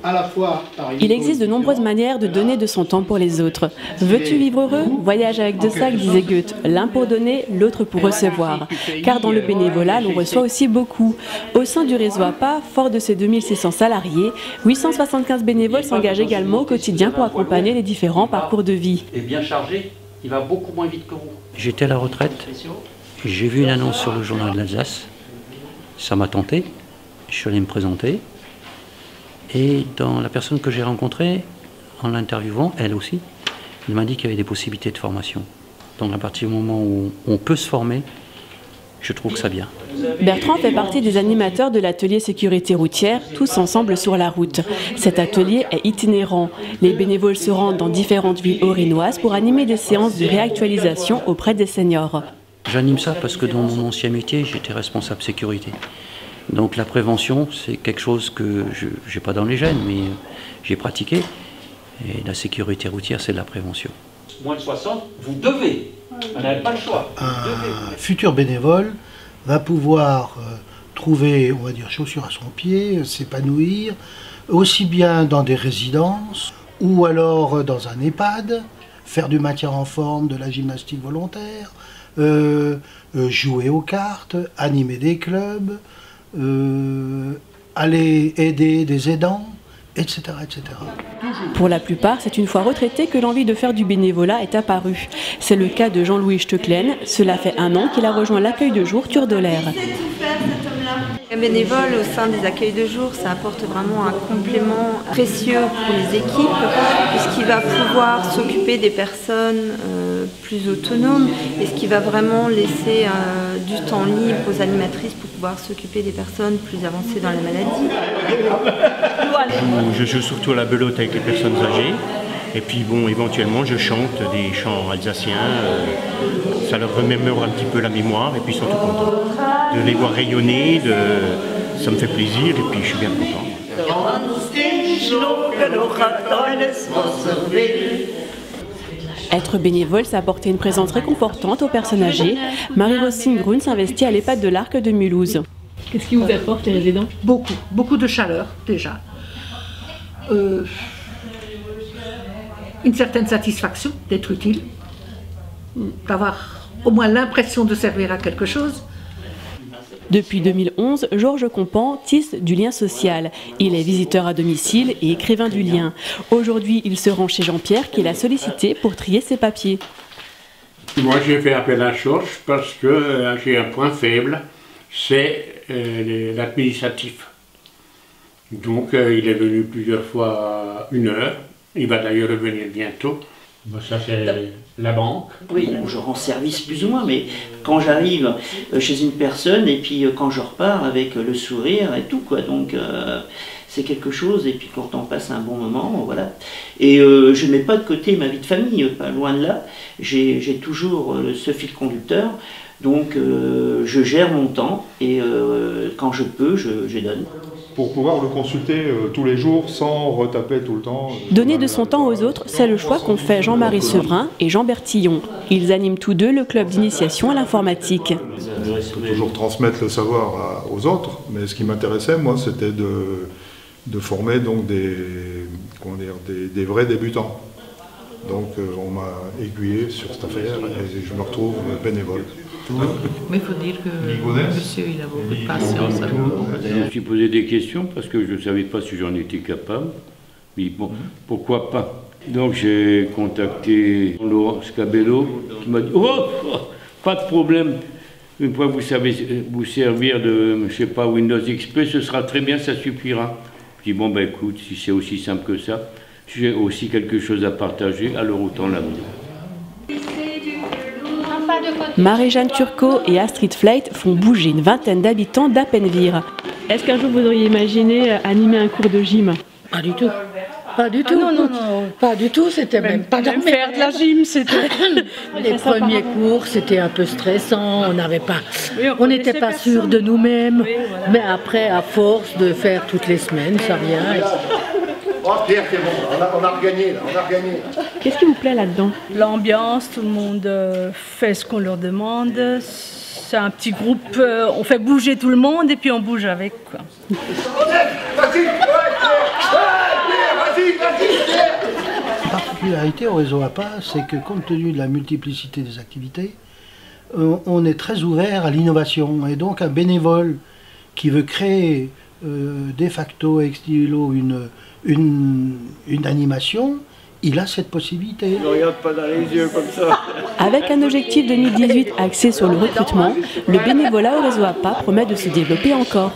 à la fois par Il existe de nombreuses manières de donner de son temps pour les autres. Veux-tu vivre heureux? Voyage avec deux sacs, disait Goethe. L'un pour donner, l'autre pour recevoir. Car dans le bénévolat, l'on reçoit aussi beaucoup. Au sein du réseau APA, fort de ses 2600 salariés, 875 bénévoles s'engagent également au quotidien pour accompagner les différents parcours de vie. Et bien chargé, il va beaucoup moins vite que vous. J'étais à la retraite, j'ai vu une annonce sur le journal de l'Alsace, ça m'a tenté, je suis allé me présenter. Et dans la personne que j'ai rencontrée, en l'interviewant, elle aussi, elle m'a dit qu'il y avait des possibilités de formation. Donc à partir du moment où on peut se former, je trouve que ça vient. Bertrand fait partie des animateurs de l'atelier sécurité routière, tous ensemble sur la route. Cet atelier est itinérant. Les bénévoles se rendent dans différentes villes haut-rhinoises pour animer des séances de réactualisation auprès des seniors. J'anime ça parce que dans mon ancien métier, j'étais responsable sécurité. Donc la prévention, c'est quelque chose que je n'ai pas dans les gènes, mais j'ai pratiqué. Et la sécurité routière, c'est de la prévention. Moins de 60, vous devez. On n'a pas le choix. Un futur bénévole va pouvoir trouver, on va dire, chaussures à son pied, s'épanouir, aussi bien dans des résidences ou alors dans un EHPAD, faire du maintien en forme, de la gymnastique volontaire, jouer aux cartes, animer des clubs, aller aider des aidants, etc., etc. Pour la plupart, c'est une fois retraité que l'envie de faire du bénévolat est apparue. C'est le cas de Jean-Louis Stöcklen. Cela fait 1 an qu'il a rejoint l'accueil de jour Turdolaire. Un bénévole au sein des accueils de jour, ça apporte vraiment un complément précieux pour les équipes, puisqu'il va pouvoir s'occuper des personnes plus autonomes et ce qui va vraiment laisser du temps libre aux animatrices pour pouvoir s'occuper des personnes plus avancées dans la maladie. Je joue surtout à la belote avec les personnes âgées. Et puis bon, éventuellement, je chante des chants alsaciens. Ça leur remémore un petit peu la mémoire et puis ils sont tout contents. De les voir rayonner, ça me fait plaisir et puis je suis bien content. Être bénévole, c'est apporter une présence réconfortante aux personnes âgées. Marie-Rose Singrun s'investit à l'EHPAD de l'Arc de Mulhouse. Qu'est-ce qui vous apporte les résidents? Beaucoup de chaleur déjà. Une certaine satisfaction d'être utile, d'avoir au moins l'impression de servir à quelque chose. Depuis 2011, Georges Compan tisse du lien social. Il est visiteur à domicile et écrivain du lien. Aujourd'hui, il se rend chez Jean-Pierre qui l'a sollicité pour trier ses papiers. Moi, j'ai fait appel à Georges parce que j'ai un point faible, c'est l'administratif. Donc, il est venu plusieurs fois 1 heure. Il va d'ailleurs revenir bientôt. Ça, c'est la banque. Oui, je rends service plus ou moins, mais quand j'arrive chez une personne et puis quand je repars avec le sourire et tout, quoi. Donc, c'est quelque chose, et puis quand on passe un bon moment, voilà. Et je ne mets pas de côté ma vie de famille, pas loin de là. J'ai toujours ce fil conducteur, donc je gère mon temps et quand je peux, je donne. Pour pouvoir le consulter tous les jours sans retaper tout le temps. Donner de son temps aux autres, c'est le choix qu'ont fait Jean-Marie Severin et Jean Bertillon. Ils animent tous deux le club d'initiation à l'informatique. Il faut toujours transmettre le savoir aux autres, mais ce qui m'intéressait, moi, c'était de former donc des vrais débutants. Donc on m'a aiguillé sur cette affaire et je me retrouve bénévole. Mais il faut dire que monsieur, il a beaucoup de patience. Je me suis posé des questions parce que je ne savais pas si j'en étais capable. Mais bon, pourquoi pas? Donc j'ai contacté Laurent Scabello qui m'a dit « Oh, pas de problème, une fois que vous savez vous servir de, je sais pas, Windows XP, ce sera très bien, ça suffira. » Je dis « Bon, ben écoute, si c'est aussi simple que ça, j'ai aussi quelque chose à partager, alors autant l'amener. » Marie-Jeanne Turcot et Astrid Fleit font bouger une vingtaine d'habitants d'Appenweier. Est-ce qu'un jour vous auriez imaginé animer un cours de gym? Pas du tout. Pas du tout. Non, pas du tout. C'était même pas faire de la gym, c'était. Les premiers cours, c'était un peu stressant. On n'était pas sûr de nous-mêmes. Mais après, à force de faire toutes les semaines, ça vient. Oh Pierre, c'est bon, on a regagné là, Qu'est-ce qui vous plaît là-dedans? L'ambiance, tout le monde fait ce qu'on leur demande. C'est un petit groupe, on fait bouger tout le monde et puis on bouge avec, quoi. La particularité au réseau APA, c'est que compte tenu de la multiplicité des activités, on est très ouvert à l'innovation. Et donc un bénévole qui veut créer de facto ex nihilo une animation, il a cette possibilité. Ne regarde pas dans les yeux comme ça. Avec un objectif 2018 axé sur le recrutement, le bénévolat au réseau APA promet de se développer encore.